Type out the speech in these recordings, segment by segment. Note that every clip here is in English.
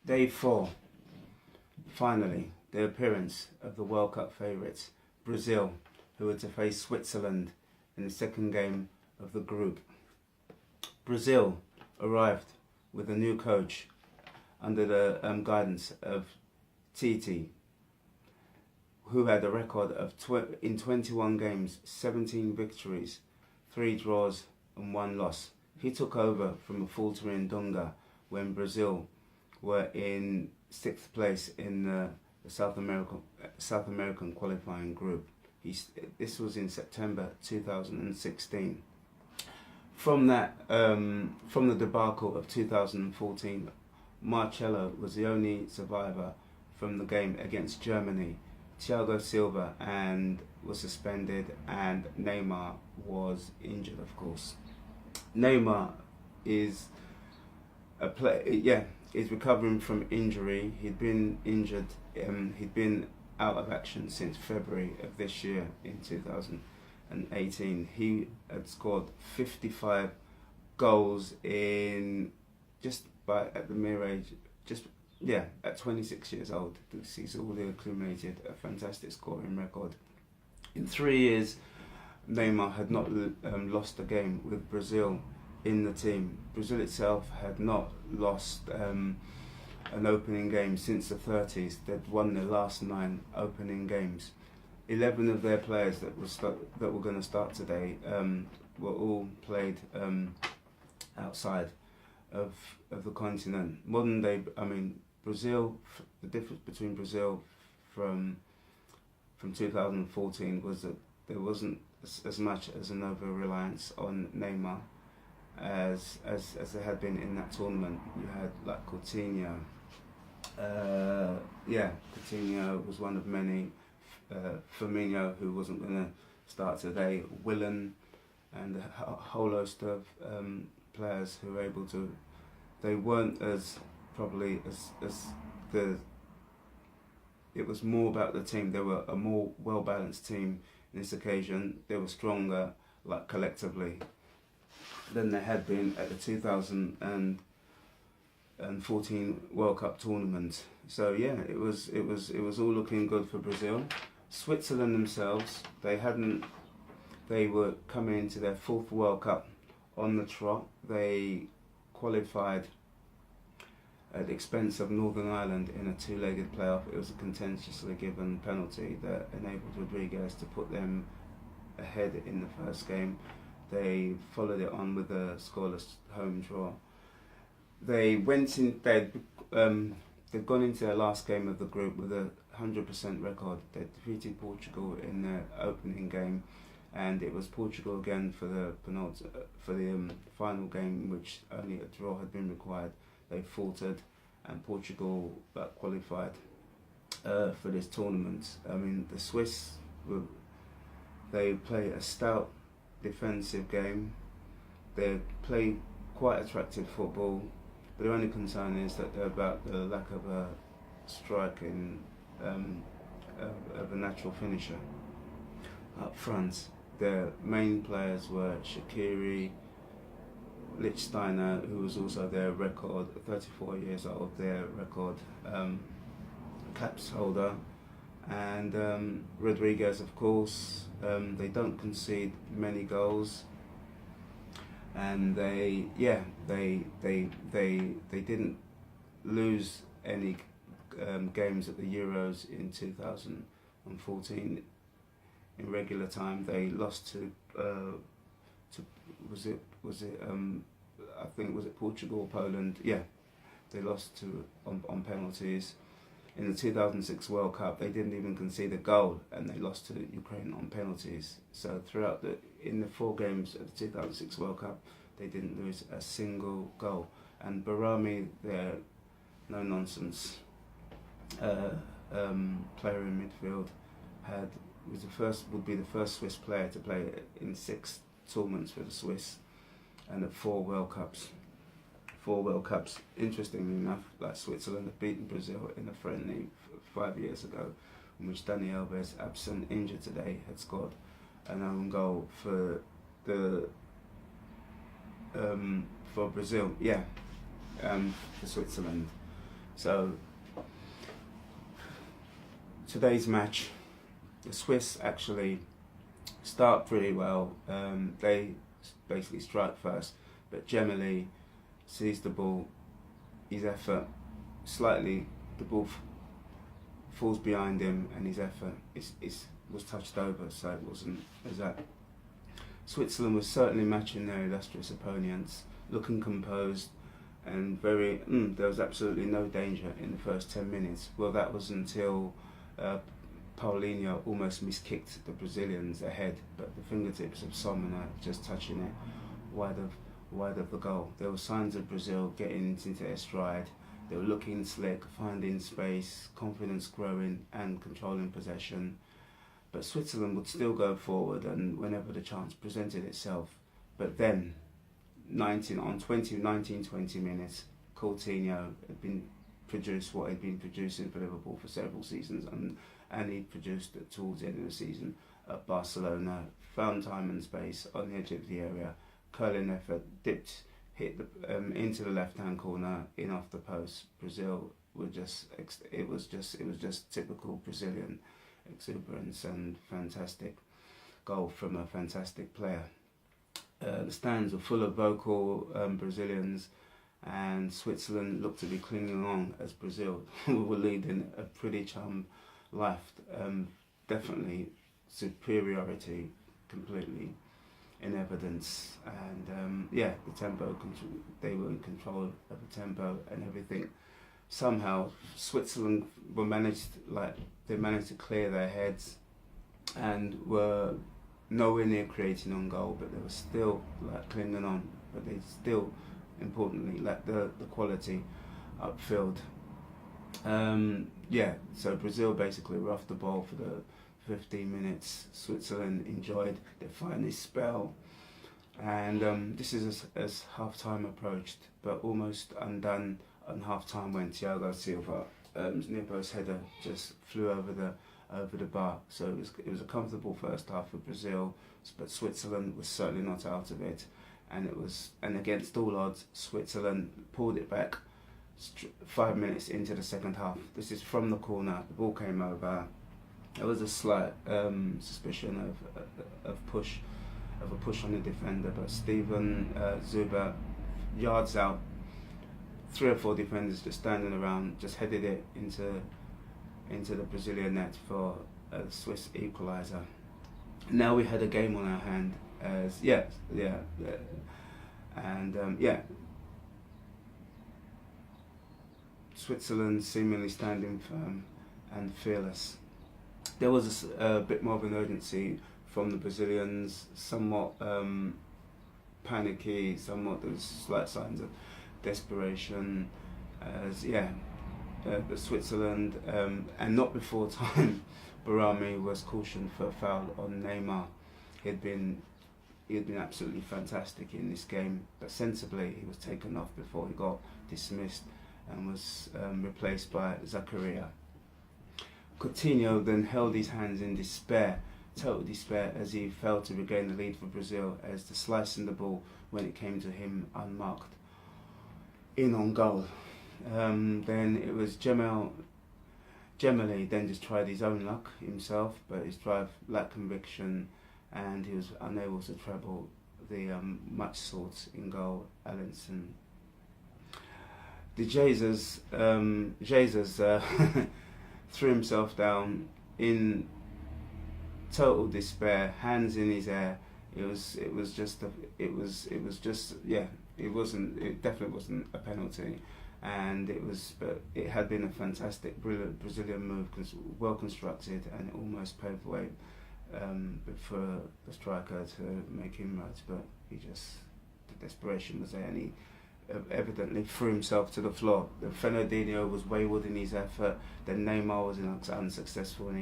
Day 4, finally, the appearance of the World Cup favourites, Brazil, who were to face Switzerland in the second game of the group. Brazil arrived with a new coach under the guidance of Tite, who had a record of in 21 games, 17 victories, 3 draws and 1 loss. He took over from a faltering Dunga when Brazil were in 6th place in the South American qualifying group. This was in September 2016. From the debacle of 2014, Marcelo was the only survivor from the game against Germany. Thiago Silva was suspended, and Neymar was injured, of course. Neymar is is recovering from injury. He'd been injured. He'd been out of action since February of this year in 2018. He had scored 55 goals at the mere age, at 26 years old. He's already accumulated a fantastic scoring record. In 3 years, Neymar had not lost a game with Brazil in the team. Brazil itself had not lost an opening game since the 30s. They'd won their last 9 opening games. 11 of their players that were going to start today were all played outside of the continent. Modern day, Brazil. The difference between Brazil from 2014 was that there wasn't as much as an over-reliance on Neymar as there had been in that tournament. You had like Coutinho. Coutinho was one of many. Firmino, who wasn't going to start today. Willian, and a whole host of players who were able to. They weren't as it was more about the team. They were a more well-balanced team in this occasion. They were stronger, collectively, than they had been at the 2014 World Cup tournament. So yeah, it was all looking good for Brazil. Switzerland themselves, they were coming into their 4th World Cup on the trot. They qualified at the expense of Northern Ireland in a 2-legged playoff. It was a contentiously given penalty that enabled Rodriguez to put them ahead in the first game. They followed it on with a scoreless home draw. They've gone into their last game of the group with a 100% record. They defeated Portugal in their opening game, and it was Portugal again for the final game, in which only a draw had been required. They faltered, and Portugal qualified for this tournament. The Swiss they play a stout defensive game. They play quite attractive football, but the only concern is that they're about the lack of a striking of a natural finisher up front. Their main players were Shaqiri, Lichtsteiner, who was also their record, 34 years old, their record caps holder, and Rodriguez, of course. They don't concede many goals, and they didn't lose any games at the Euros in 2014 in regular time. They lost to Portugal or Poland? Yeah, they lost on penalties. In the 2006 World Cup, they didn't even concede a goal, and they lost to Ukraine on penalties. So in the 4 games of the 2006 World Cup, they didn't lose a single goal. And Barami, their no-nonsense player in midfield, would be the first Swiss player to play in 6 tournaments for the Swiss, and at 4 World Cups. Interestingly enough, Switzerland had beaten Brazil in a friendly 5 years ago, in which Dani Alves, absent, injured today, had scored an own goal for Brazil. For Switzerland. So today's match, the Swiss actually start pretty well. They basically strike first, but Gemelli sees the ball, his effort slightly, the ball falls behind him, and his effort was touched over, so it wasn't as that. Switzerland was certainly matching their illustrious opponents, looking composed and very. There was absolutely no danger in the first 10 minutes. Well, that was until Paulinho almost miskicked the Brazilians ahead, but the fingertips of Sommer just touching it wide of the goal. There were signs of Brazil getting into their stride. They were looking slick, finding space, confidence growing and controlling possession. But Switzerland would still go forward and whenever the chance presented itself. But then, 20 minutes, Coutinho had been produced what he'd been producing for Liverpool for several seasons, and he produced it towards the end of the season at Barcelona, found time and space on the edge of the area, curling effort, hit into the left-hand corner, in off the post. Brazil were it was just typical Brazilian exuberance and fantastic goal from a fantastic player. The stands were full of vocal Brazilians, and Switzerland looked to be clinging along as Brazil were leading a pretty charmed life. Definitely superiority completely in evidence, and the tempo, they were in control of the tempo and everything. Somehow Switzerland managed to clear their heads and were nowhere near creating on goal, but they were still clinging on, but they still importantly the quality upfield. So Brazil basically were off the ball for the 15 minutes. Switzerland enjoyed their finest spell, and this is as half-time approached, but almost undone on half-time when Thiago Silva, near post header, just flew over the bar. So it was a comfortable first half for Brazil, but Switzerland was certainly not out of it, and against all odds, Switzerland pulled it back 5 minutes into the second half. This is from the corner. The ball came over. There was a slight suspicion of a push on the defender, but Steven Zuber, yards out, 3 or 4 defenders just standing around, just headed it into the Brazilian net for a Swiss equaliser. Now we had a game on our hand, Switzerland seemingly standing firm and fearless. There was a bit more of an urgency from the Brazilians, somewhat panicky, somewhat there was slight signs of desperation, the Switzerland, and not before time, Barami was cautioned for a foul on Neymar. He had been absolutely fantastic in this game, but sensibly he was taken off before he got dismissed and was replaced by Zakaria. Coutinho then held his hands in total despair, as he failed to regain the lead for Brazil, as the slicing the ball when it came to him unmarked in on goal. Then it was Gemelli then just tried his own luck himself, but his drive lacked conviction and he was unable to treble the much sought in goal Alisson. De Jesus threw himself down in total despair, hands in his air. It definitely wasn't a penalty, and it had been a fantastic, brilliant Brazilian move, well constructed, and it almost paved the way for the striker to make him right, but the desperation was there, and he evidently threw himself to the floor. Fernandinho was wayward in his effort, then Neymar was unsuccessful in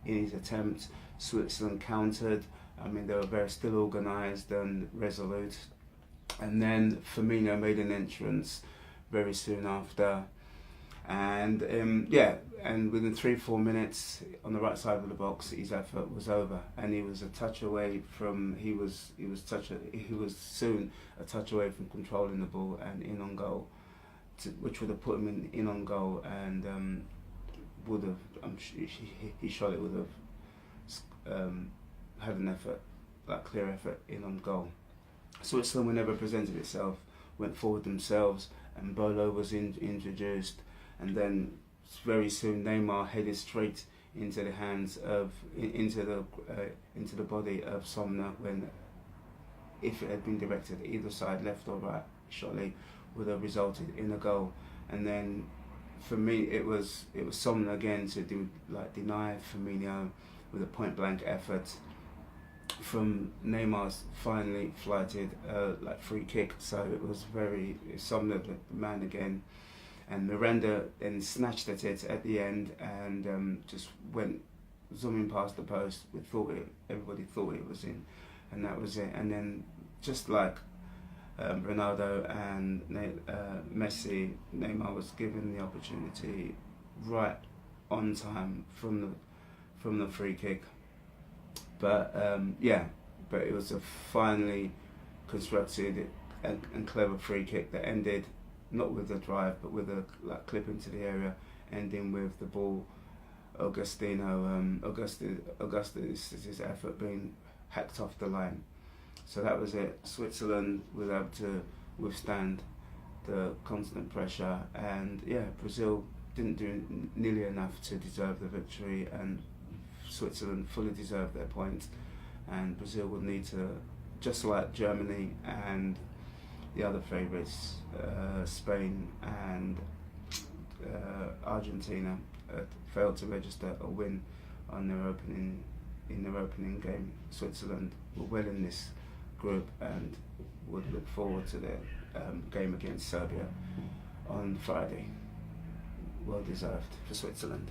his attempt. Switzerland countered. I mean, they were still organised and resolute. And then Firmino made an entrance very soon after. And and within 3-4 minutes on the right side of the box, his effort was over, and he was a touch away from soon a touch away from controlling the ball and in on goal. which would have put him in on goal, and would have, he surely would have had an effort, like clear effort in on goal. Switzerland, whenever presented itself, went forward themselves, and Bolo was introduced, and then very soon Neymar headed straight into the hands of into the body of Sommer, when if it had been directed either side, left or right, surely would have resulted in a goal. And then for me it was Sommer again to deny Firmino with a point blank effort from Neymar's finally flighted free kick. So it was Sommer the man again, and Miranda then snatched at it at the end and just went zooming past the post. Everybody thought it was in, and that was it. And then just like Ronaldo and Messi, Neymar was given the opportunity right on time from the free kick. But but it was a finely constructed and clever free kick that ended not with a drive but with a clip into the area, ending with the ball Augustus's effort being hacked off the line. So that was it. Switzerland were able to withstand the constant pressure, and Brazil didn't do nearly enough to deserve the victory, and Switzerland fully deserved their points, and Brazil would need to, just like Germany and the other favourites, Spain and Argentina, failed to register a win on their opening game. Switzerland were well in this group and would look forward to their game against Serbia on Friday. Well deserved for Switzerland.